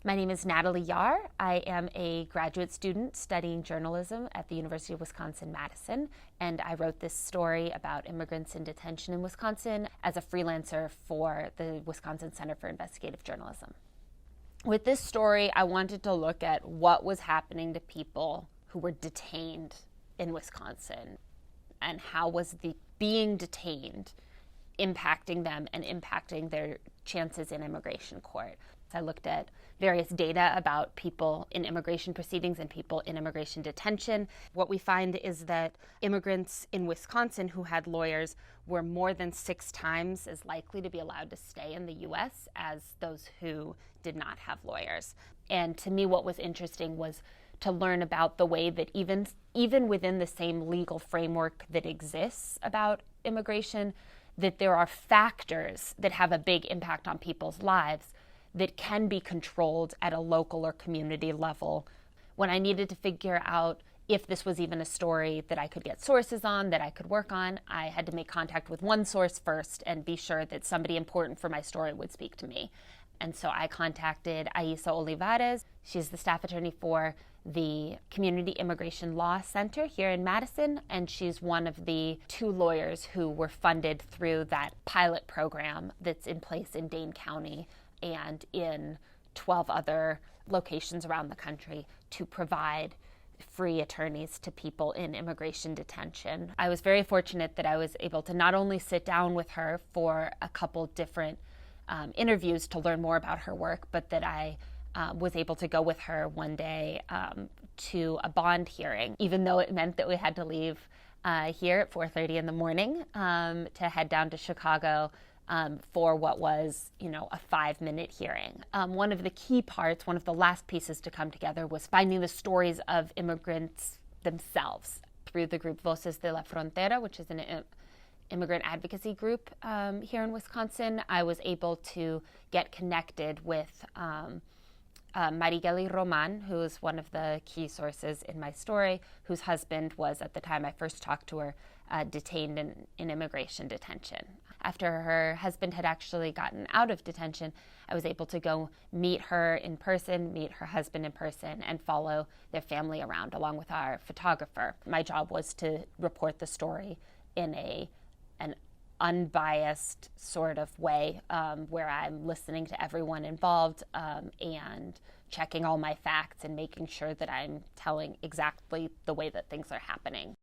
My name is Natalie Yahr. I am a graduate student studying journalism at the University of Wisconsin-Madison, and I wrote this story about immigrants in detention in Wisconsin as a freelancer for the Wisconsin Center for Investigative Journalism. With this story, I wanted to look at what was happening to people who were detained in Wisconsin and how was the being detained impacting them and impacting their chances in immigration court. I looked at various data about people in immigration proceedings and people in immigration detention. What we find is that immigrants in Wisconsin who had lawyers were more than 6 times as likely to be allowed to stay in the U.S. as those who did not have lawyers. And to me, what was interesting was to learn about the way that even within the same legal framework that exists about immigration, that there are factors that have a big impact on people's lives that can be controlled at a local or community level. When I needed to figure out if this was even a story that I could get sources on, that I could work on, I had to make contact with one source first and be sure that somebody important for my story would speak to me. And so I contacted Aisa Olivares. She's the staff attorney for the Community Immigration Law Center here in Madison, and she's one of the 2 lawyers who were funded through that pilot program that's in place in Dane County and in 12 other locations around the country to provide free attorneys to people in immigration detention. I was very fortunate that I was able to not only sit down with her for a couple different interviews to learn more about her work, but that I was able to go with her one day to a bond hearing, even though it meant that we had to leave here at 4:30 in the morning to head down to Chicago for what was, a 5-minute hearing. One of the key parts, one of the last pieces to come together was finding the stories of immigrants themselves through the group Voces de la Frontera, which is an immigrant advocacy group here in Wisconsin. I was able to get connected with Marigeli Roman, who is one of the key sources in my story, whose husband was, at the time I first talked to her, detained in immigration detention. After her husband had actually gotten out of detention, I was able to go meet her in person, meet her husband in person, and follow their family around along with our photographer. My job was to report the story in an unbiased sort of way where I'm listening to everyone involved and checking all my facts and making sure that I'm telling exactly the way that things are happening.